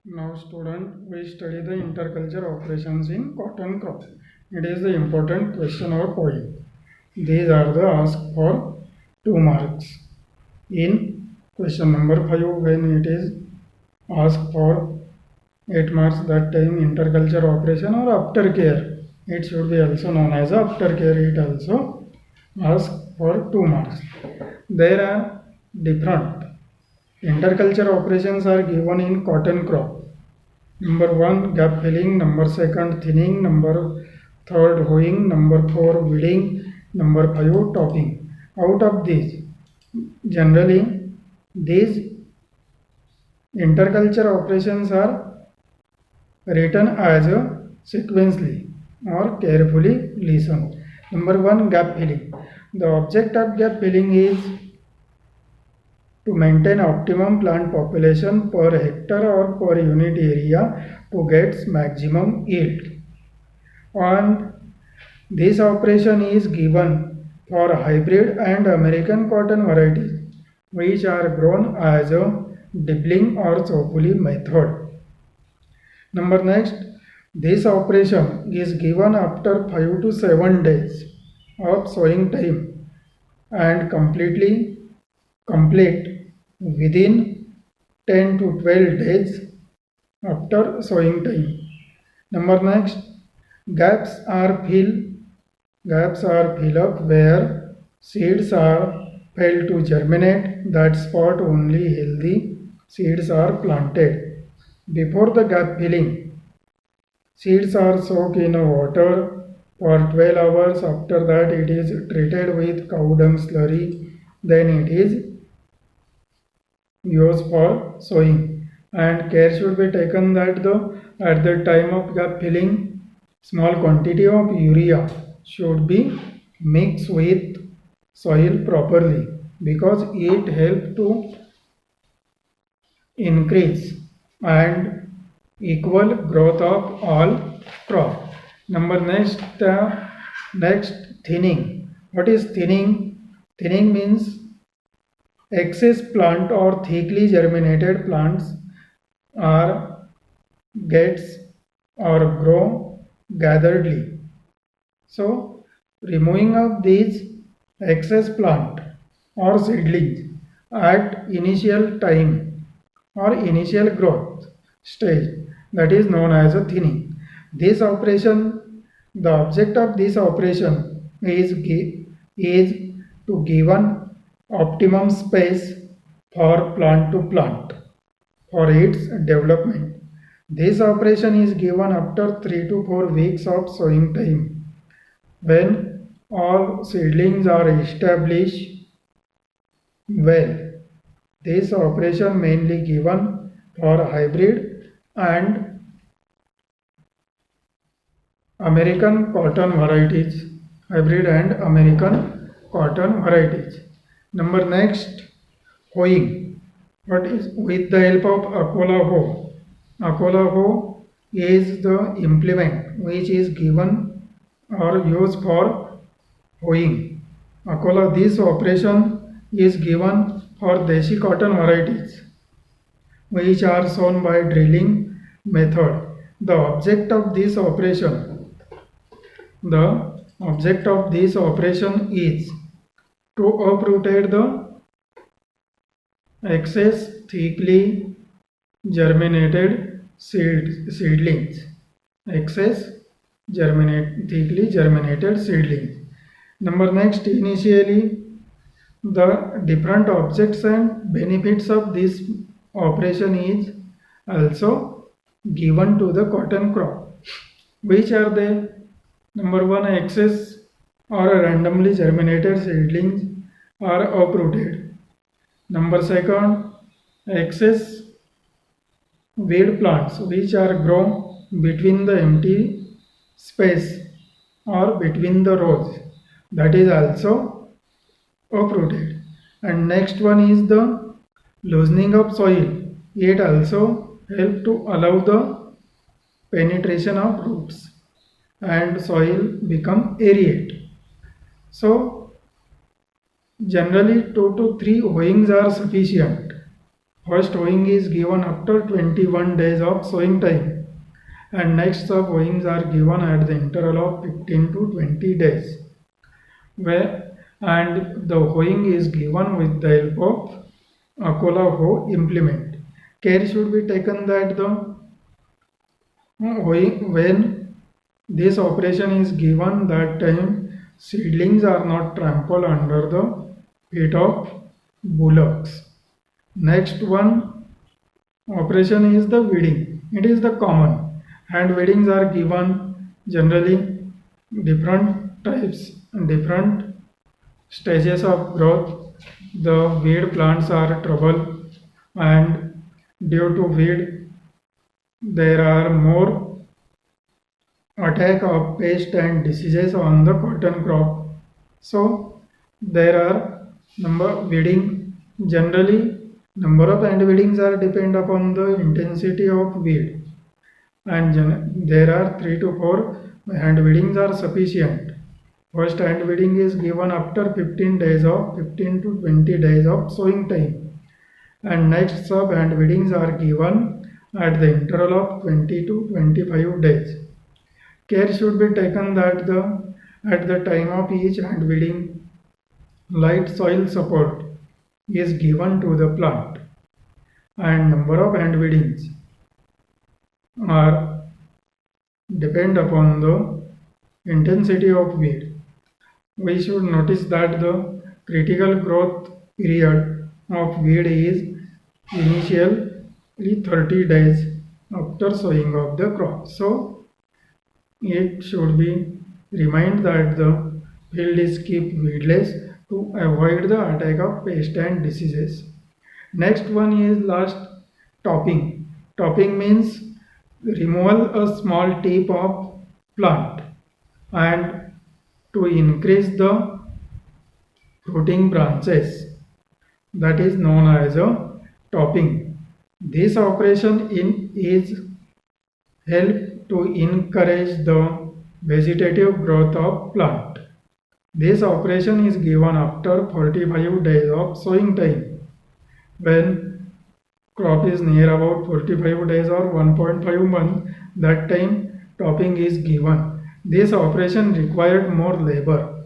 Now student, we study the interculture operations in cotton crop. It is the important question or point. These are the asked for 2 marks. In question number 5, when it is asked for 8 marks, that time interculture operation or aftercare. It should be also known as aftercare. It also asks for 2 marks. There are different interculture operations are given in cotton crop. Number 1 gap filling, number 2 thinning, number 3 hoeing, number 4 weeding, number 5 topping. Out of these, generally these interculture operations are written as a sequentially or carefully listen. Number 1 gap filling. The object of gap filling is to maintain optimum plant population per hectare or per unit area to get maximum yield. And this operation is given for hybrid and American cotton varieties which are grown as a dibbling or chopuli method. Number next, this operation is given after 5 to 7 days of sowing time and complete within 10 to 12 days after sowing time. Number next, gaps are fill up where seeds are failed to germinate. That spot only healthy seeds are planted. Before the gap filling, seeds are soaked in water for 12 hours. After that, it is treated with cow dung slurry. Then it is used for sowing, and care should be taken that at the time of gap filling, small quantity of urea should be mixed with soil properly because it helps to increase and equal growth of all crop. Next thinning. What is thinning? Thinning means excess plant or thickly germinated plants are gets or grow gatheredly. So removing of these excess plant or seedlings at initial time or initial growth stage, that is known as a thinning. This operation, the object of this operation is to given optimum space for plant to plant for its development. This operation is given after 3 to 4 weeks of sowing time when all seedlings are established well. This operation mainly given for hybrid and American cotton varieties. Number next, hoeing. What is with the help of Akola hoe? Akola hoe is the implement which is given or used for hoeing. This operation is given for Deshi cotton varieties which are sown by drilling method. The object of this operation is to uproot the excess thickly germinated seedlings. Thickly germinated seedlings. Number next, initially the different objects and benefits of this operation is also given to the cotton crop. Which are they? Number 1, excess or randomly germinated seedlings are uprooted. Number 2, excess weed plants which are grown between the empty space or between the rows, that is also uprooted. And next one is the loosening of soil. It also helps to allow the penetration of roots and soil become aerate. So generally 2 to 3 hoeings are sufficient First sowing is given after 21 days of sowing time, and next sowings are given at the interval of 15 to 20 days. And the hoeing is given with the help of Akola hoe implement. Care should be taken that the when this operation is given, that time seedlings are not trampled under the feet of bullocks. Next one operation is the weeding. It is the common, and weedings are given generally different types, different stages of growth. The weed plants are trouble, and due to weed there are more attack of pest and diseases on the cotton crop. So there are number weeding generally number of hand weedings are depend upon the intensity of weed, and there are 3 to 4 hand weedings are sufficient. First hand weeding is given after 15 to 20 days of sowing time, and next sub hand weedings are given at the interval of 20 to 25 days. Care should be taken that at the time of each hand weeding, light soil support is given to the plant, and number of hand weedings are depend upon the intensity of weed. We should notice that the critical growth period of weed is initially 30 days after sowing of the crop. So it should be remind that the field is kept weedless to avoid the attack of pests and diseases. Next one is last topping. Topping means removal a small tip of plant and to increase the fruiting branches, that is known as a topping. This operation is help to encourage the vegetative growth of plant. This operation is given after 45 days of sowing time. When crop is near about 45 days or 1.5 months, that time topping is given. This operation required more labor.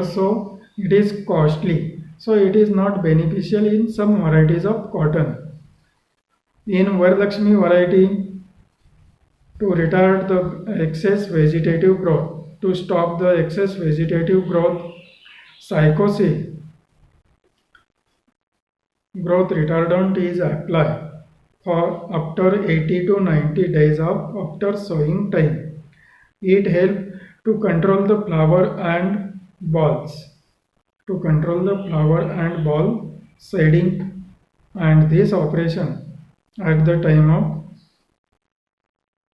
So it is costly. So it is not beneficial in some varieties of cotton. In Varalakshmi variety, to retard the excess vegetative growth, to stop the excess vegetative growth, Psychosil growth retardant is applied for after 80 to 90 days of after sowing time. It helps to control the flower and balls, shading, and this operation at the time of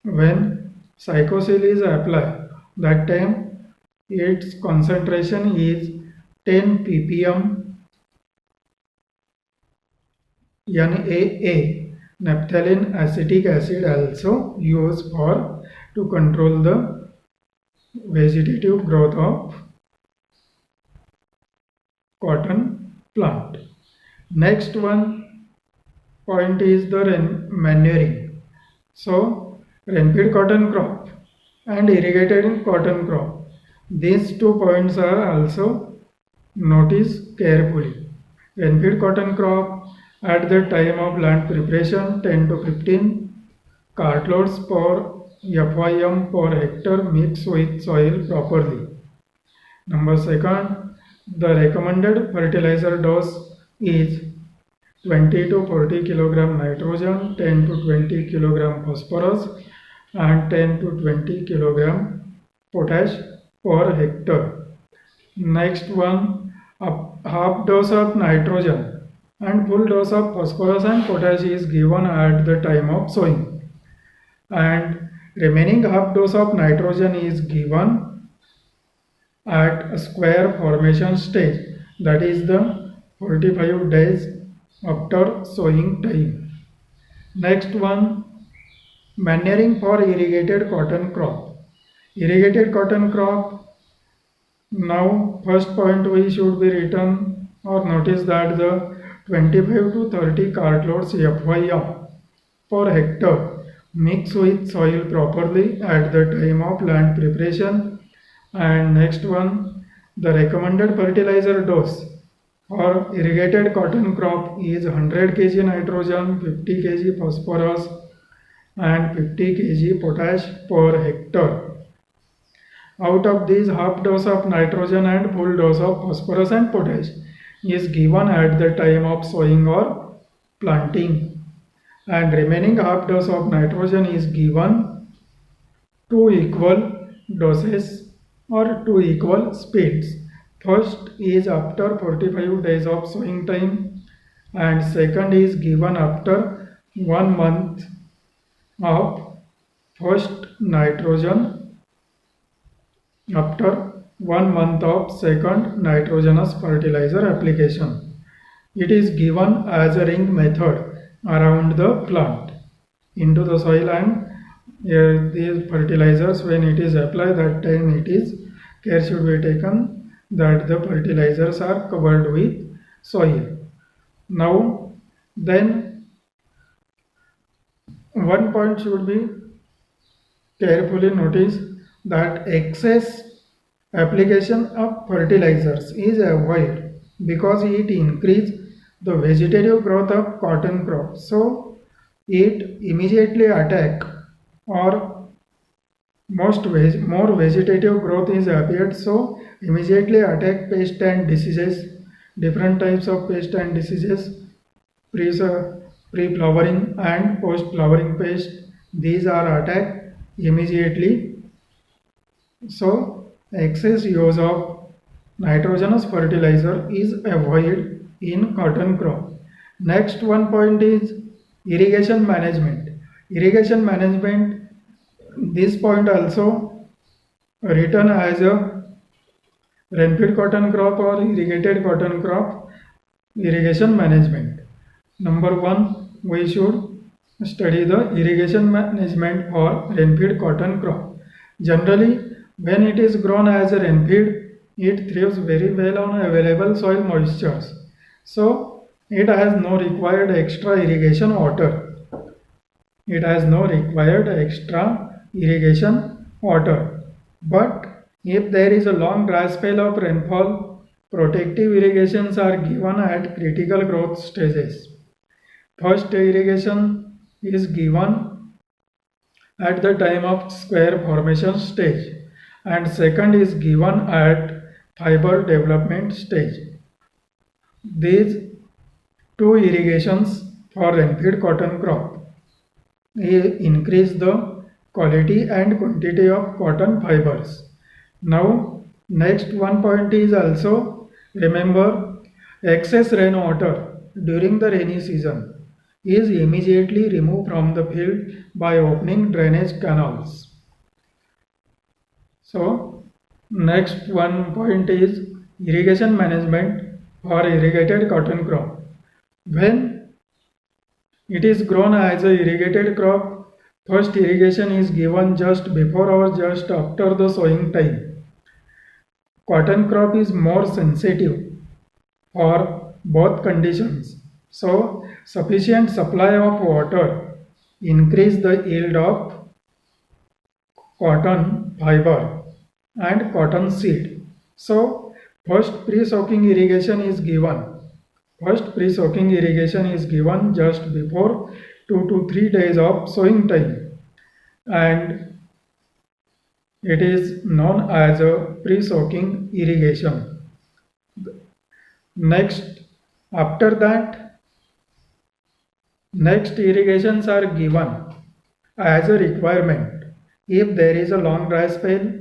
when Psychosil is applied, that time its concentration is 10 ppm NaA, naphthalene acetic acid, also used for to control the vegetative growth of cotton plant. Next one point is the manuring. So rainfed cotton crop and irrigated cotton crop, these 2 points are also noticed carefully. Rainfed cotton crop, at the time of land preparation, 10 to 15 cartloads per FYM per hectare mixed with soil properly. Number second, the recommended fertilizer dose is 20 to 40 kg nitrogen, 10 to 20 kg phosphorus, and 10 to 20 kg potash per hectare. Next one, half dose of nitrogen and full dose of phosphorus and potash is given at the time of sowing, and remaining half dose of nitrogen is given at a square formation stage, that is the 45 days after sowing time. Next one, manuring for irrigated cotton crop. Irrigated cotton crop, now first point we should be written or notice that the 25 to 30 cartloads FYM per hectare mix with soil properly at the time of land preparation. And next one, the recommended fertilizer dose for irrigated cotton crop is 100 kg nitrogen, 50 kg phosphorus and 50 kg potash per hectare. Out of these, half dose of nitrogen and full dose of phosphorus and potash is given at the time of sowing or planting, and remaining half dose of nitrogen is given two equal doses or two equal speeds. First is after 45 days of sowing time, and second is given after 1 month of first nitrogen, after 1 month of second nitrogenous fertilizer application. It is given as a ring method around the plant into the soil, and these fertilizers, when it is applied, that time it is care should be taken that the fertilizers are covered with soil. Now then, one point should be carefully notice that excess application of fertilizers is avoided because it increases the vegetative growth of cotton crop. So it immediately attack, or more vegetative growth is appeared, so immediately attack pest and diseases, different types of pest and diseases, pre-flowering and post-flowering pest. These are attacked immediately. So excess use of nitrogenous fertilizer is avoided in cotton crop. Next one point is irrigation management. Irrigation management, this point also written as a rainfed cotton crop or irrigated cotton crop irrigation management. Number one, we should study the irrigation management for rainfed cotton crop. Generally, when it is grown as a rainfed, it thrives very well on available soil moistures. So it has no required extra irrigation water. It has no required extra irrigation water. But if there is a long dry spell of rainfall, protective irrigations are given at critical growth stages. First irrigation is given at the time of square formation stage, and second is given at fiber development stage. These two irrigations for rainfed cotton crop increase the quality and quantity of cotton fibers. Now next one point is also remember excess rainwater during the rainy season is immediately removed from the field by opening drainage canals. So next one point is irrigation management for irrigated cotton crop. When it is grown as a irrigated crop, first irrigation is given just before or just after the sowing time. Cotton crop is more sensitive for both conditions, so sufficient supply of water increase the yield of cotton fiber and cotton seed. So first pre-soaking irrigation is given. First pre-soaking irrigation is given just before 2 to 3 days of sowing time, and it is known as a pre-soaking irrigation. Next, after that, next irrigations are given as a requirement. If there is a long dry spell,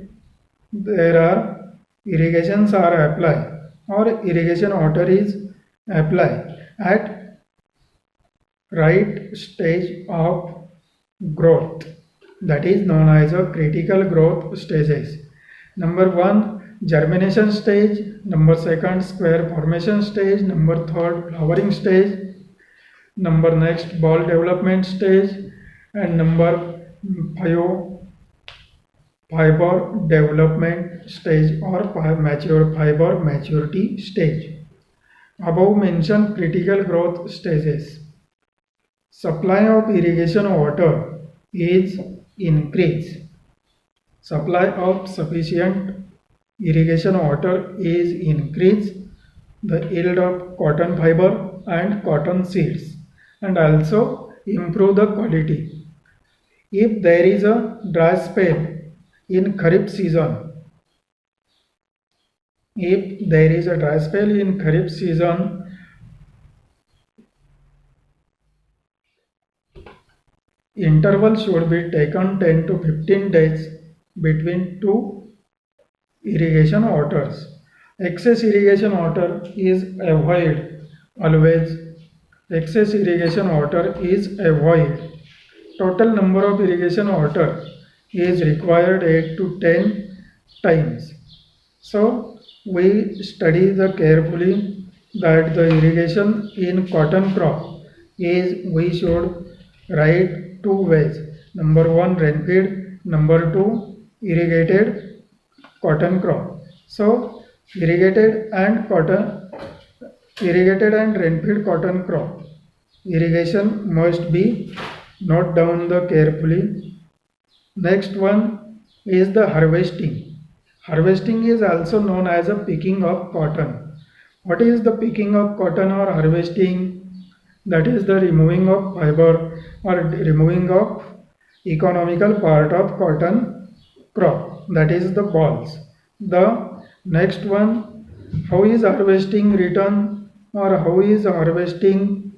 there are irrigations are applied or irrigation water is applied at right stage of growth, that is known as a critical growth stages. Number one, germination stage. Number second, square formation stage. Number third, flowering stage. Number next, ball development stage. And number 5, fiber development stage or mature fiber maturity stage. Above mentioned critical growth stages. Supply of irrigation water is increased. Supply of sufficient irrigation water is increased. The yield of cotton fiber and cotton seeds and also improve the quality. If there is a dry spell in Kharif season, if there is a dry spell in Kharif season, interval should be taken 10 to 15 days between two irrigation waters. Excess irrigation water is avoided always. Excess irrigation water is avoided. Total number of irrigation water is required 8 to 10 times. So we study the carefully that the irrigation in cotton crop is we should write two ways. Number one rainfed, number two irrigated cotton crop. So irrigated and rainfed cotton crop. Irrigation must be note down the carefully. Next one is the harvesting. Harvesting is also known as a picking of cotton. What is the picking of cotton or harvesting? That is the removing of fiber or removing of economical part of cotton crop, that is the balls. The next one, how is harvesting written or how is harvesting?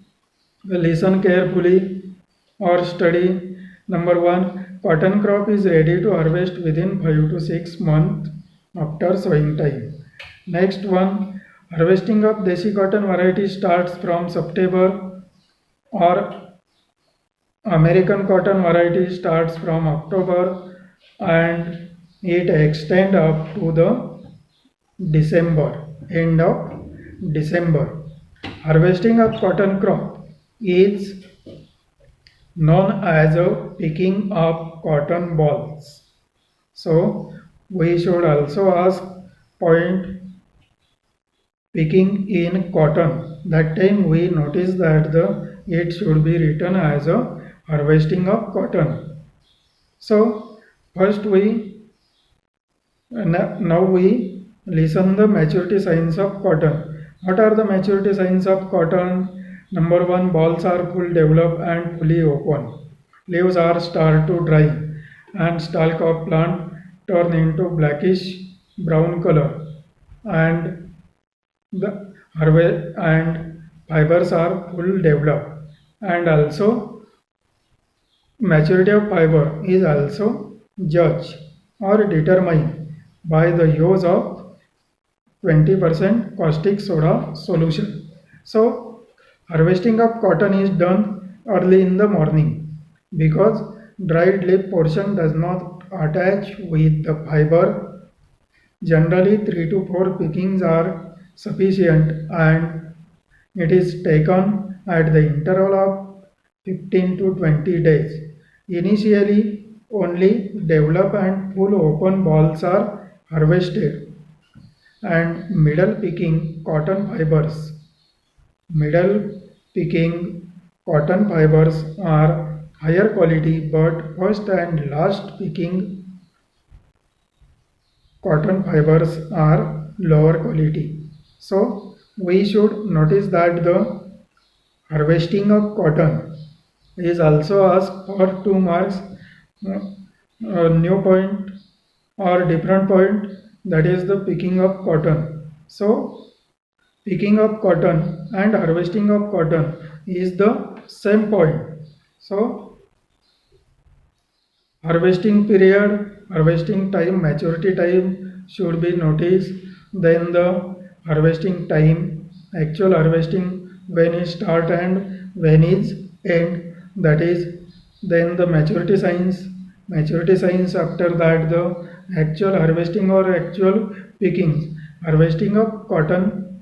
Listen carefully or study. Number one, cotton crop is ready to harvest within 5 to 6 months after sowing time. Next one, harvesting of desi cotton variety starts from September or American cotton variety starts from October and it extends up to the December, end of December. Harvesting of cotton crop is known as a picking of cotton balls. So we should also ask point picking in cotton. That time we notice that it should be written as a harvesting of cotton. So first now we listen the maturity signs of cotton. What are the maturity signs of cotton? Number one, balls are full developed and fully open. Leaves are start to dry and stalk of plant turn into blackish brown color and the harvest and fibers are full developed and also maturity of fiber is also judged or determined by the use of 20% caustic soda solution. So harvesting of cotton is done early in the morning because dried leaf portion does not attach with the fiber. Generally 3 to 4 pickings are sufficient and it is taken at the interval of 15 to 20 days. Initially only developed and full open balls are harvested and middle picking cotton fibers are higher quality but first and last picking cotton fibers are lower quality. So we should notice that the harvesting of cotton is also asked for 2 marks, new point or different point, that is the picking of cotton. So picking of cotton and harvesting of cotton is the same point. So harvesting period, harvesting time, maturity time should be noticed. Then the harvesting time, actual harvesting when is start and when is end. That is then the maturity signs. Maturity signs after that the actual harvesting or actual pickings. Harvesting of cotton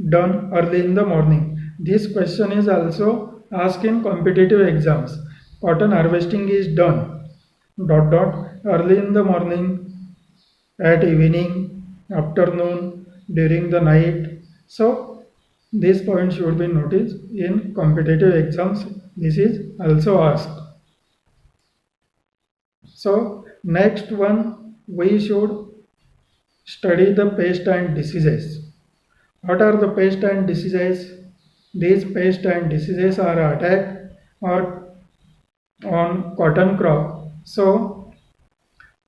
done early in the morning. This question is also asked in competitive exams. Cotton harvesting is done early in the morning, at evening, afternoon, during the night. So this point should be noticed in competitive exams. This is also asked. So next one, we should study the pest and diseases. What are the pest and diseases? These pest and diseases are attack or on cotton crop. So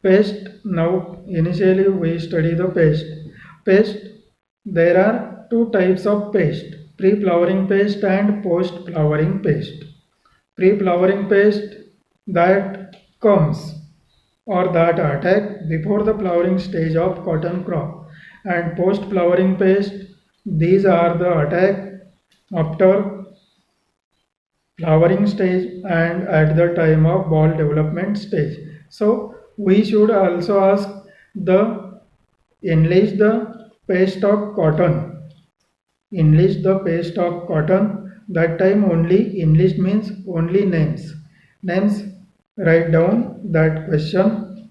pest, now initially we study the pest. Pest, there are two types of pest, pre-flowering pest and post-flowering pest. Pre-flowering pest, that comes or that attack before the flowering stage of cotton crop, and post-flowering pest, these are the attack after flowering stage and at the time of ball development stage. So we should also ask the enlist the pest of cotton. Enlist the pest of cotton. That time only enlist means only names. Names, write down that question.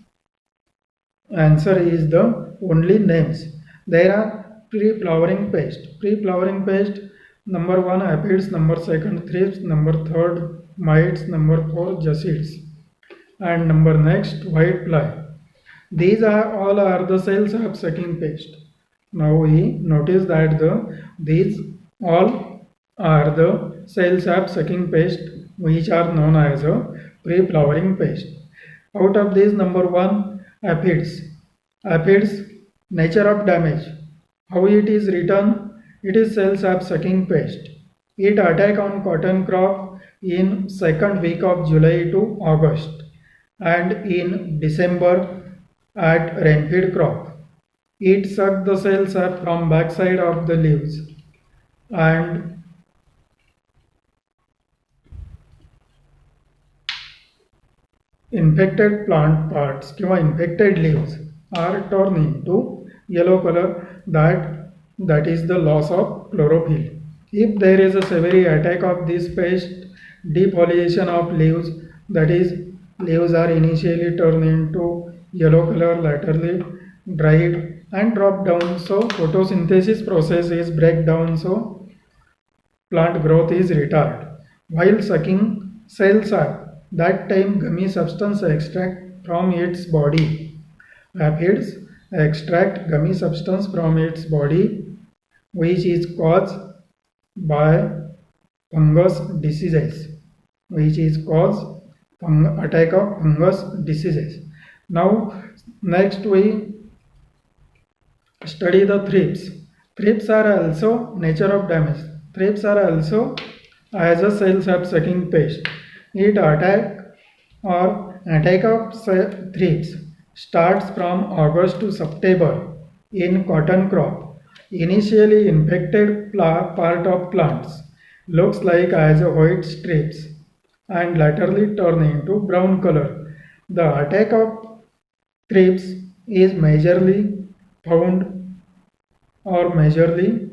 Answer is the only names. There are pre-flowering pest. Pre-flowering pest, number 1 aphids, number 2 thrips, number 3 mites, number 4 jacids, and number next white fly. These are all are the cell sap sucking pest. Now we notice that these all are the cell sap sucking pest which are known as a pre-flowering pest. Out of these, number 1 aphids. Aphids, nature of damage. How it is written? It is cell sap sucking pest. It attack on cotton crop in second week of July to August and in December at rainfed crop. It suck the cell sap from backside of the leaves and infected plant parts किंवा infected leaves are turned into yellow color. That is the loss of chlorophyll. If there is a severe attack of this pest, defoliation of leaves, that is leaves are initially turned into yellow color, laterally dried and drop down. So photosynthesis process is break down. So plant growth is retarded. While sucking cell sap, that time gummy substance extract from its body. Aphids extract gummy substance from its body, which is caused by fungus diseases, which is caused attack of fungus diseases. Now next we study the thrips. Thrips are also nature of damage. Thrips are also as a cell sap sucking pest. It attack of thrips starts from August to September in cotton crop. Initially infected part of plants looks like as a white strips and laterally turn into brown color. The attack of thrips is majorly found or majorly